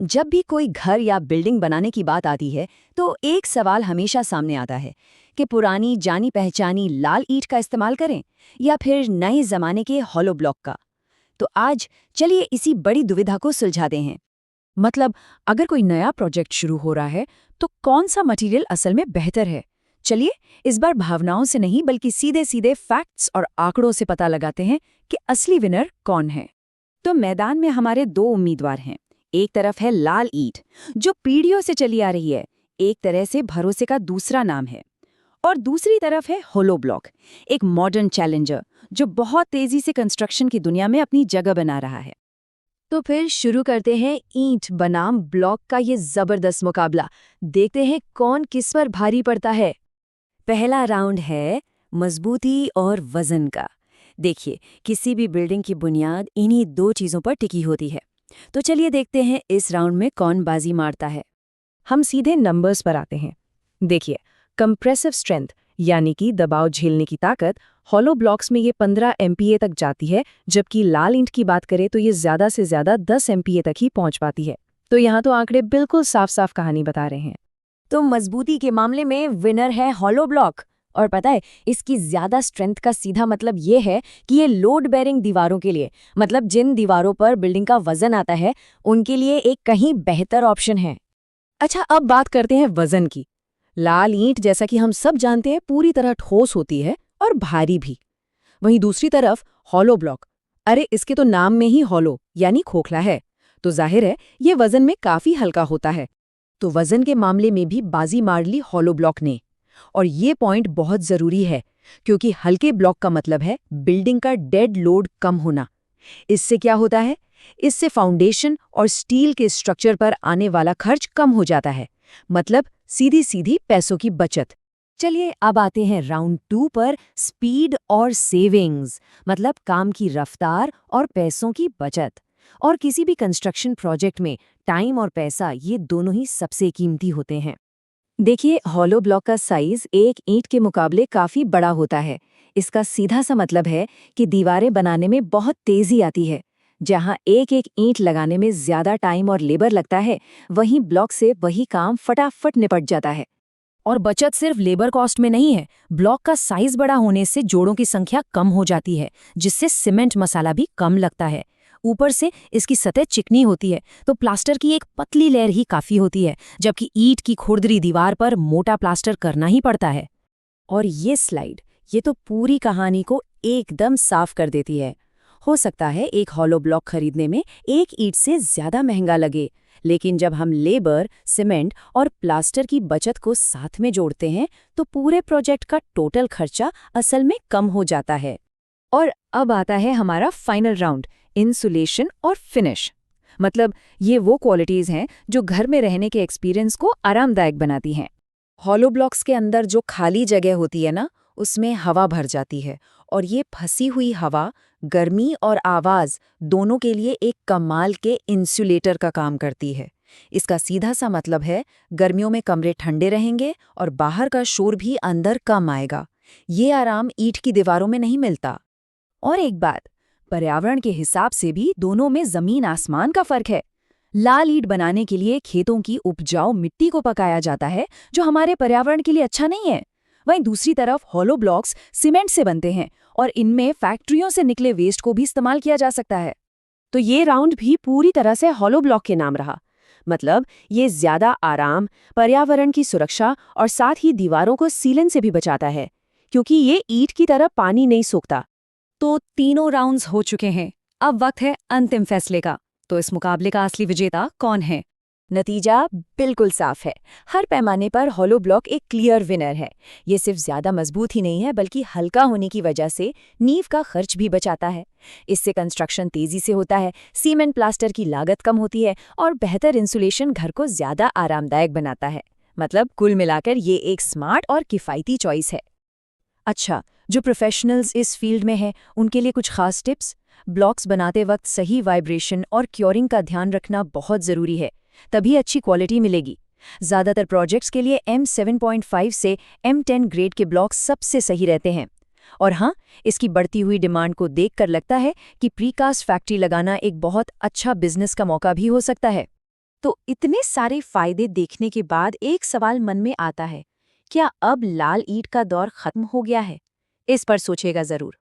जब भी कोई घर या बिल्डिंग बनाने की बात आती है तो एक सवाल हमेशा सामने आता है कि पुरानी जानी पहचानी लाल ईंट का इस्तेमाल करें या फिर नए जमाने के हॉलो ब्लॉक का। तो आज चलिए इसी बड़ी दुविधा को सुलझाते हैं। मतलब अगर कोई नया प्रोजेक्ट शुरू हो रहा है तो कौन सा मटेरियल असल में बेहतर है। चलिए इस बार भावनाओं से नहीं बल्कि सीधे सीधे फैक्ट्स और आंकड़ों से पता लगाते हैं कि असली विनर कौन है। तो मैदान में हमारे दो उम्मीदवार हैं। एक तरफ है लाल ईंट जो पीढ़ियों से चली आ रही है, एक तरह से भरोसे का दूसरा नाम है। और दूसरी तरफ है होलो ब्लॉक, एक मॉडर्न चैलेंजर जो बहुत तेजी से कंस्ट्रक्शन की दुनिया में अपनी जगह बना रहा है। तो फिर शुरू करते हैं ईंट बनाम ब्लॉक का ये जबरदस्त मुकाबला। देखते हैं कौन किस पर भारी पड़ता है। पहला राउंड है मजबूती और वजन का। देखिए, किसी भी बिल्डिंग की बुनियाद इन्हीं दो चीजों पर टिकी होती है। तो चलिए देखते हैं इस राउंड में कौन बाजी मारता है। हम सीधे नंबर्स पर आते हैं। देखिए, कंप्रेसिव स्ट्रेंथ यानी कि दबाव झेलने की ताकत हॉलो ब्लॉक्स में ये 15 MPa तक जाती है, जबकि लाल ईंट की बात करें तो ये ज्यादा से ज्यादा 10 MPa तक ही पहुंच पाती है। तो यहाँ तो आंकड़े बिल्कुल साफ साफ कहानी बता रहे हैं। तो मजबूती के मामले में विनर है हॉलो ब्लॉक। और पता है, इसकी ज्यादा स्ट्रेंथ का सीधा मतलब ये है कि ये लोड बेरिंग दीवारों के लिए, मतलब जिन दीवारों पर बिल्डिंग का वजन आता है, उनके लिए एक कहीं बेहतर ऑप्शन है। अच्छा, अब बात करते हैं वजन की। लाल ईंट जैसा कि हम सब जानते हैं पूरी तरह ठोस होती है और भारी भी। वहीं दूसरी तरफ हॉलो ब्लॉक, अरे इसके तो नाम में ही हॉलो यानी खोखला है, तो जाहिर है ये वजन में काफी हल्का होता है। तो वजन के मामले में भी बाजी मार ली हॉलो ब्लॉक ने। और ये पॉइंट बहुत जरूरी है क्योंकि हल्के ब्लॉक का मतलब है बिल्डिंग का डेड लोड कम होना। इससे क्या होता है? इससे फाउंडेशन और स्टील के स्ट्रक्चर पर आने वाला खर्च कम हो जाता है, मतलब सीधी सीधी पैसों की बचत। चलिए अब आते हैं राउंड 2 पर, स्पीड और सेविंग्स, मतलब काम की रफ्तार और पैसों की बचत। और किसी भी कंस्ट्रक्शन प्रोजेक्ट में टाइम और पैसा, ये दोनों ही सबसे कीमती होते हैं। देखिए, हॉलो ब्लॉक का साइज एक ईंट के मुकाबले काफी बड़ा होता है। इसका सीधा सा मतलब है कि दीवारें बनाने में बहुत तेजी आती है। जहां एक एक ईंट लगाने में ज्यादा टाइम और लेबर लगता है, वहीं ब्लॉक से वही काम फटाफट निपट जाता है। और बचत सिर्फ लेबर कॉस्ट में नहीं है, ब्लॉक का साइज बड़ा होने से जोड़ों की संख्या कम हो जाती है, जिससे सीमेंट मसाला भी कम लगता है। ऊपर से इसकी सतह चिकनी होती है, तो प्लास्टर की एक पतली लेयर ही काफी होती है, जबकि ईंट की खुरदरी दीवार पर मोटा प्लास्टर करना ही पड़ता है। और ये स्लाइड, ये तो पूरी कहानी को एकदम साफ कर देती है। हो सकता है एक हॉलो ब्लॉक खरीदने में एक ईंट से ज्यादा महंगा लगे, लेकिन जब हम लेबर, सीमेंट और प्लास्टर की बचत को साथ में जोड़ते हैं तो पूरे प्रोजेक्ट का टोटल खर्चा असल में कम हो जाता है। और अब आता है हमारा फाइनल राउंड, इंसुलेशन और फिनिश। मतलब ये वो क्वालिटीज हैं जो घर में रहने के एक्सपीरियंस को आरामदायक बनाती हैं। हॉलो ब्लॉक्स के अंदर जो खाली जगह होती है ना, उसमें हवा भर जाती है, और ये फंसी हुई हवा गर्मी और आवाज दोनों के लिए एक कमाल के इंसुलेटर का काम करती है। इसका सीधा सा मतलब है गर्मियों में कमरे ठंडे रहेंगे और बाहर का शोर भी अंदर कम आएगा। ये आराम ईंट की दीवारों में नहीं मिलता। और एक बात, पर्यावरण के हिसाब से भी दोनों में जमीन आसमान का फर्क है। लाल ईंट बनाने के लिए खेतों की उपजाऊ मिट्टी को पकाया जाता है, जो हमारे पर्यावरण के लिए अच्छा नहीं है। वहीं दूसरी तरफ हॉलो ब्लॉक्स सीमेंट से बनते हैं और इनमें फैक्ट्रियों से निकले वेस्ट को भी इस्तेमाल किया जा सकता है। तो ये राउंड भी पूरी तरह से हॉलो ब्लॉक के नाम रहा। मतलब ये ज्यादा आराम, पर्यावरण की सुरक्षा और साथ ही दीवारों को सीलन से भी बचाता है, क्योंकि ये ईंट की तरह पानी नहीं सोखता। तो तीनों राउंड्स हो चुके हैं। अब वक्त है अंतिम फैसले का। तो इस मुकाबले का असली विजेता कौन है? नतीजा बिल्कुल साफ है। हर पैमाने पर हॉलो ब्लॉक एक क्लियर विनर है। ये सिर्फ ज्यादा मजबूत ही नहीं है, बल्कि हल्का होने की वजह से नींव का खर्च भी बचाता है। इससे कंस्ट्रक्शन तेजी से होता है, सीमेंट प्लास्टर की लागत कम होती है और बेहतर इंसुलेशन घर को ज्यादा आरामदायक बनाता है। मतलब कुल मिलाकर ये एक स्मार्ट और किफायती चॉइस है। अच्छा, जो प्रोफेशनल्स इस फील्ड में हैं, उनके लिए कुछ खास टिप्स। ब्लॉक्स बनाते वक्त सही वाइब्रेशन और क्योरिंग का ध्यान रखना बहुत ज़रूरी है, तभी अच्छी क्वालिटी मिलेगी। ज़्यादातर प्रोजेक्ट्स के लिए M7.5 से M10 ग्रेड के ब्लॉक्स सबसे सही रहते हैं। और हाँ, इसकी बढ़ती हुई डिमांड को देखकर लगता है कि प्रीकास्ट फैक्ट्री लगाना एक बहुत अच्छा बिजनेस का मौका भी हो सकता है। तो इतने सारे फायदे देखने के बाद एक सवाल मन में आता है, क्या अब लाल ईंट का दौर खत्म हो गया है? इस पर सोचेगा जरूर।